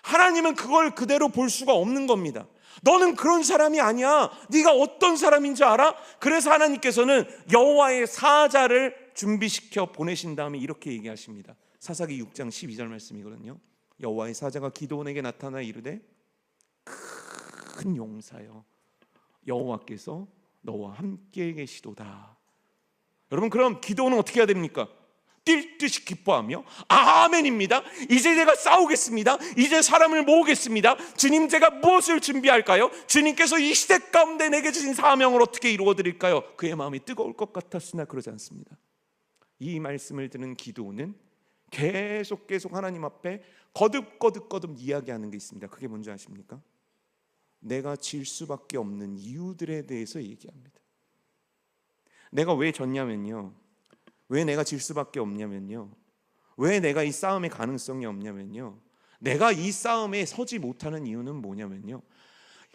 S1: 하나님은 그걸 그대로 볼 수가 없는 겁니다. 너는 그런 사람이 아니야. 네가 어떤 사람인 줄 알아? 그래서 하나님께서는 여호와의 사자를 준비시켜 보내신 다음에 이렇게 얘기하십니다. 사사기 6장 12절 말씀이거든요. 여호와의 사자가 기드온에게 나타나 이르되 큰 용사여, 여호와께서 너와 함께 계시도다. 여러분, 그럼 기드온은 어떻게 해야 됩니까? 뛸 듯이 기뻐하며 아멘입니다. 이제 내가 싸우겠습니다. 이제 사람을 모으겠습니다. 주님, 제가 무엇을 준비할까요? 주님께서 이 시대 가운데 내게 주신 사명을 어떻게 이루어드릴까요? 그의 마음이 뜨거울 것 같았으나 그러지 않습니다. 이 말씀을 듣는 기드온은 계속 하나님 앞에 거듭 이야기하는 게 있습니다. 그게 뭔지 아십니까? 내가 질 수밖에 없는 이유들에 대해서 얘기합니다. 내가 왜 졌냐면요, 왜 내가 질 수밖에 없냐면요, 왜 내가 이 싸움의 가능성이 없냐면요, 내가 이 싸움에 서지 못하는 이유는 뭐냐면요,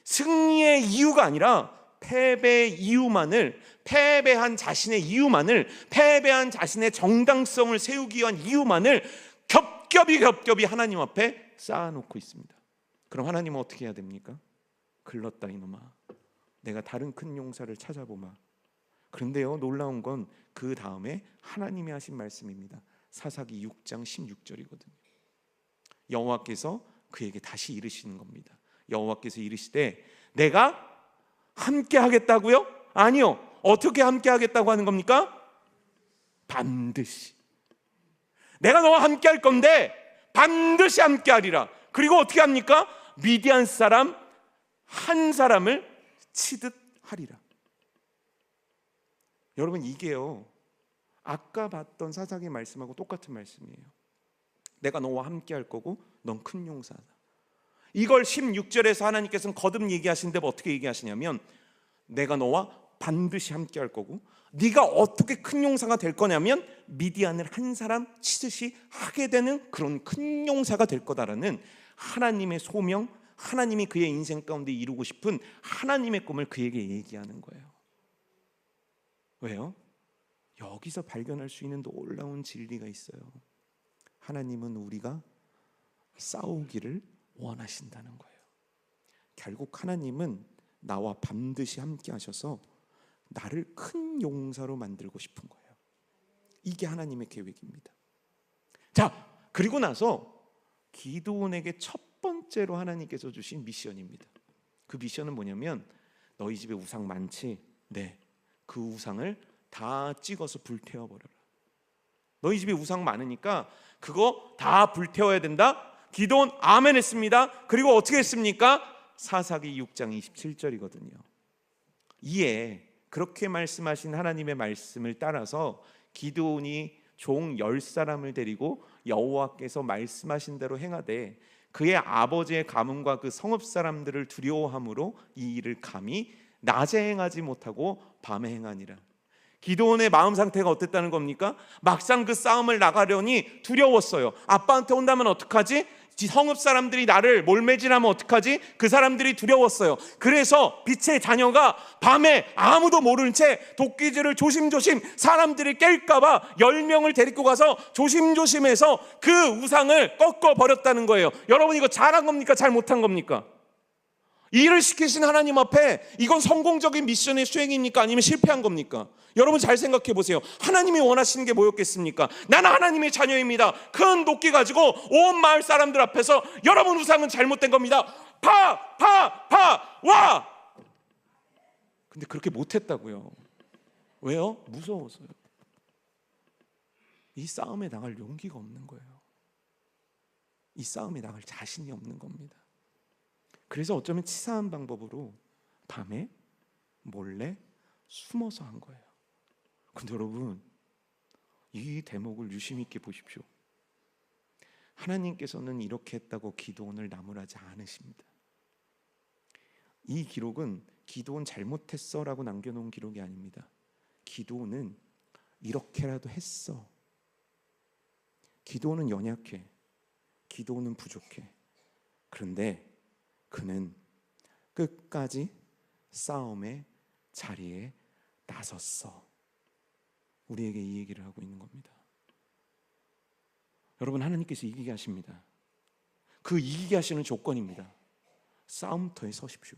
S1: 승리의 이유가 아니라 패배의 이유만을, 패배한 자신의 이유만을, 패배한 자신의 정당성을 세우기 위한 이유만을 겹겹이 하나님 앞에 쌓아놓고 있습니다. 그럼 하나님은 어떻게 해야 됩니까? 글렀다 이놈아, 내가 다른 큰 용사를 찾아보마. 그런데요, 놀라운 건 그 다음에 하나님이 하신 말씀입니다. 사사기 6장 16절이거든요. 여호와께서 그에게 다시 이르시는 겁니다. 여호와께서 이르시되 내가 함께 하겠다고요? 아니요. 어떻게 함께 하겠다고 하는 겁니까? 반드시. 내가 너와 함께 할 건데 반드시 함께 하리라. 그리고 어떻게 합니까? 미디안 사람 한 사람을 치듯 하리라. 여러분, 이게요, 아까 봤던 사사기 말씀하고 똑같은 말씀이에요. 내가 너와 함께 할 거고 넌 큰 용사다. 이걸 16절에서 하나님께서는 거듭 얘기하시는데 어떻게 얘기하시냐면 내가 너와 반드시 함께 할 거고, 네가 어떻게 큰 용사가 될 거냐면 미디안을 한 사람 치듯이 하게 되는 그런 큰 용사가 될 거다라는 하나님의 소명, 하나님이 그의 인생 가운데 이루고 싶은 하나님의 꿈을 그에게 얘기하는 거예요. 왜요? 여기서 발견할 수 있는 놀라운 진리가 있어요. 하나님은 우리가 싸우기를 원하신다는 거예요. 결국 하나님은 나와 반드시 함께 하셔서 나를 큰 용사로 만들고 싶은 거예요. 이게 하나님의 계획입니다. 자, 그리고 나서 기드온에게 첫 번째로 하나님께서 주신 미션입니다. 그 미션은 뭐냐면 너희 집에 우상 많지? 네. 그 우상을 다 찍어서 불태워버려라. 너희 집에 우상 많으니까 그거 다 불태워야 된다. 기도원 아멘 했습니다. 그리고 어떻게 했습니까? 사사기 6장 27절이거든요. 이에 그렇게 말씀하신 하나님의 말씀을 따라서 기드온이 종 10사람을 데리고 여호와께서 말씀하신 대로 행하되 그의 아버지의 가문과 그 성읍 사람들을 두려워함으로 이 일을 감히 낮에 행하지 못하고 밤에 행하니라. 기드온의 마음 상태가 어땠다는 겁니까? 막상 그 싸움을 나가려니 두려웠어요. 아빠한테 혼나면 어떡하지? 성읍 사람들이 나를 몰매질하면 어떡하지? 그 사람들이 두려웠어요. 그래서 빛의 자녀가 밤에 아무도 모르는 채 도끼질을 조심조심, 사람들이 깰까봐 10명을 데리고 가서 조심조심해서 그 우상을 꺾어버렸다는 거예요. 여러분, 이거 잘한 겁니까? 잘못한 겁니까? 일을 시키신 하나님 앞에 이건 성공적인 미션의 수행입니까? 아니면 실패한 겁니까? 여러분 잘 생각해 보세요. 하나님이 원하시는 게 뭐였겠습니까? 나는 하나님의 자녀입니다. 큰 도끼 가지고 온 마을 사람들 앞에서 여러분 우상은 잘못된 겁니다. 와! 근데 그렇게 못했다고요. 왜요? 무서워서요. 이 싸움에 나갈 용기가 없는 거예요. 이 싸움에 나갈 자신이 없는 겁니다. 그래서 어쩌면 치사한 방법으로 밤에 몰래 숨어서 한 거예요. 근데 여러분, 이 대목을 유심 있게 보십시오. 하나님께서는 이렇게 했다고 기드온을 나무라지 않으십니다. 이 기록은 기드온 잘못했어 라고 남겨놓은 기록이 아닙니다. 기드온은 이렇게라도 했어. 기드온은 연약해. 기드온은 부족해. 그런데 그는 끝까지 싸움의 자리에 나섰어. 우리에게 이 얘기를 하고 있는 겁니다. 여러분, 하나님께서 이기게 하십니다. 그 이기게 하시는 조건입니다. 싸움터에 서십시오.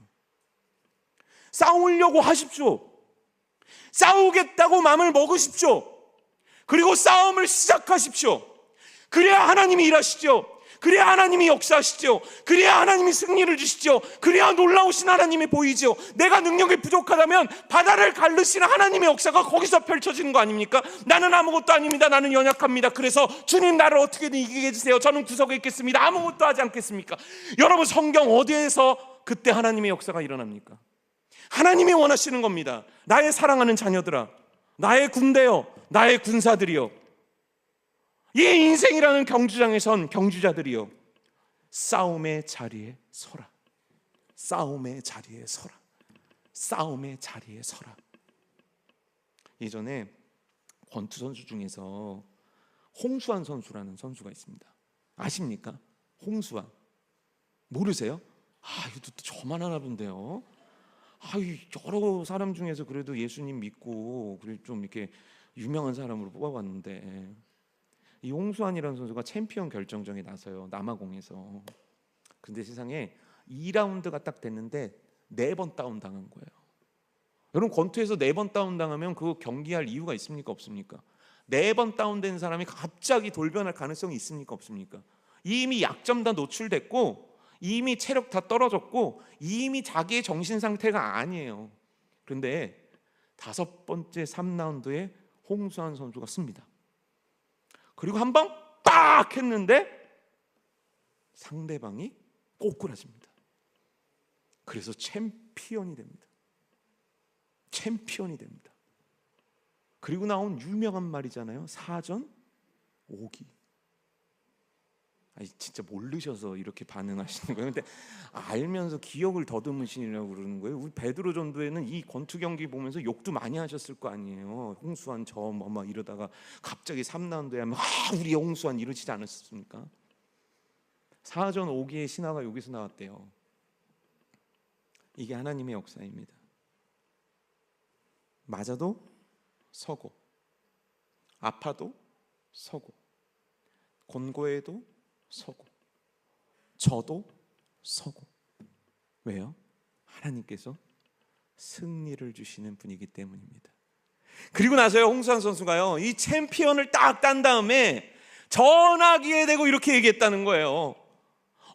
S1: 싸우려고 하십시오. 싸우겠다고 마음을 먹으십시오. 그리고 싸움을 시작하십시오. 그래야 하나님이 일하시죠. 그래야 하나님이 역사하시죠. 그래야 하나님이 승리를 주시죠. 그래야 놀라우신 하나님이 보이죠. 내가 능력이 부족하다면 바다를 가르시는 하나님의 역사가 거기서 펼쳐지는 거 아닙니까? 나는 아무것도 아닙니다. 나는 연약합니다. 그래서 주님 나를 어떻게든 이기게 해주세요. 저는 구석에 있겠습니다. 아무것도 하지 않겠습니까? 여러분, 성경 어디에서 그때 하나님의 역사가 일어납니까? 하나님이 원하시는 겁니다. 나의 사랑하는 자녀들아, 나의 군대여, 나의 군사들이여, 이 인생이라는 경주장에 선 경주자들이여, 싸움의 자리에 서라. 싸움의 자리에 서라. 싸움의 자리에 서라. 예전에 권투 선수 중에서 홍수환 선수라는 선수가 있습니다. 아십니까? 홍수환. 모르세요? 이것도 저만 하나 본데요. 여러 사람 중에서 그래도 예수님 믿고 좀 이렇게 유명한 사람으로 뽑아봤는데, 이 홍수환이라는 선수가 챔피언 결정전에 나서요. 남아공에서. 근데 세상에 2라운드가 딱 됐는데 4번 다운 당한 거예요. 여러분, 권투에서 4번 다운 당하면 그거 경기할 이유가 있습니까? 없습니까? 4번 다운된 사람이 갑자기 돌변할 가능성이 있습니까? 없습니까? 이미 약점 다 노출됐고, 이미 체력 다 떨어졌고, 이미 자기의 정신 상태가 아니에요. 그런데 5번째 3라운드에 홍수환 선수가 씁니다. 그리고 한 방 빡 했는데 상대방이 꼬꾸라집니다. 그래서 챔피언이 됩니다. 챔피언이 됩니다. 그리고 나온 유명한 말이잖아요. 사전 오기. 진짜 모르셔서 이렇게 반응하시는 거예요. 근데 알면서 기억을 더듬으시라고 그러는 거예요. 우리 베드로 전도에는 이 권투 경기 보면서 욕도 많이 하셨을 거 아니에요. 홍수환 저 뭐 이러다가 갑자기 3라운드에 하면 우리 홍수환 이러시지 않았습니까? 사전 오기의 신화가 여기서 나왔대요. 이게 하나님의 역사입니다. 맞아도 서고, 아파도 서고, 곤고해도 서고, 저도 서고. 왜요? 하나님께서 승리를 주시는 분이기 때문입니다. 그리고 나서요, 홍수환 선수가요, 이 챔피언을 딱 딴 다음에 전화기에 대고 이렇게 얘기했다는 거예요.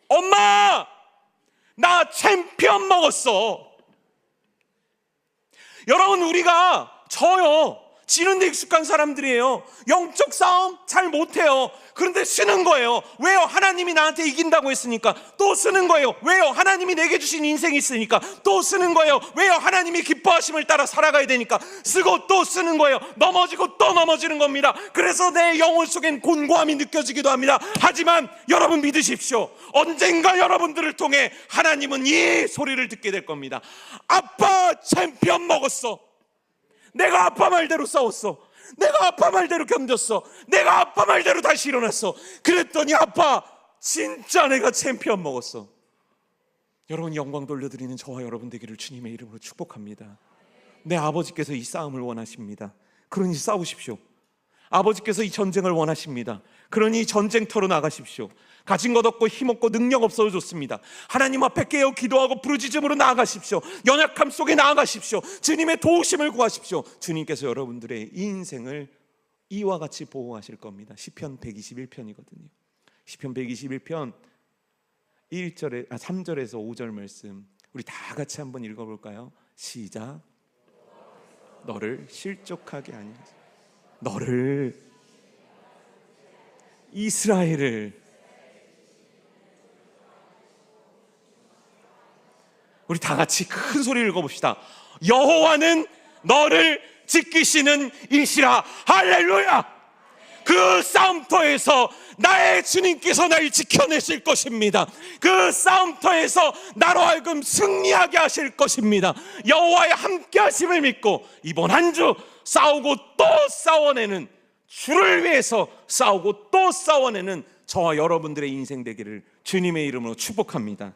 S1: 엄마, 나 챔피언 먹었어. 여러분, 우리가 지는 데 익숙한 사람들이에요. 영적 싸움 잘 못해요. 그런데 쓰는 거예요. 왜요? 하나님이 나한테 이긴다고 했으니까 또 쓰는 거예요. 왜요? 하나님이 내게 주신 인생이 있으니까 또 쓰는 거예요. 왜요? 하나님이 기뻐하심을 따라 살아가야 되니까 쓰고 또 쓰는 거예요. 넘어지고 또 넘어지는 겁니다. 그래서 내 영혼 속엔 곤고함이 느껴지기도 합니다. 하지만 여러분 믿으십시오. 언젠가 여러분들을 통해 하나님은 이 소리를 듣게 될 겁니다. 아빠 챔피언 먹었어. 내가 아빠 말대로 싸웠어. 내가 아빠 말대로 견뎠어. 내가 아빠 말대로 다시 일어났어. 그랬더니 아빠 진짜 내가 챔피언 먹었어. 여러분 영광 돌려드리는 저와 여러분 되기를 주님의 이름으로 축복합니다. 내 아버지께서 이 싸움을 원하십니다. 그러니 싸우십시오. 아버지께서 이 전쟁을 원하십니다. 그러니 전쟁터로 나가십시오. 가진 것 없고 힘 없고 능력 없어도 좋습니다. 하나님 앞에 깨어 기도하고 부르짖음으로 나아가십시오. 연약함 속에 나아가십시오. 주님의 도우심을 구하십시오. 주님께서 여러분들의 이 인생을 이와 같이 보호하실 겁니다. 시편 121편이거든요. 시편 121편 3절에서 5절 말씀 우리 다 같이 한번 읽어볼까요? 시작. 너를 실족하게 아니하소서. 너를 이스라엘을 우리 다 같이 큰 소리를 읽어봅시다. 여호와는 너를 지키시는 이시라. 할렐루야. 그 싸움터에서 나의 주님께서 날 지켜내실 것입니다. 그 싸움터에서 나로 하여금 승리하게 하실 것입니다. 여호와의 함께 하심을 믿고 이번 한 주 싸우고 또 싸워내는, 주를 위해서 싸우고 또 싸워내는 저와 여러분들의 인생 되기를 주님의 이름으로 축복합니다.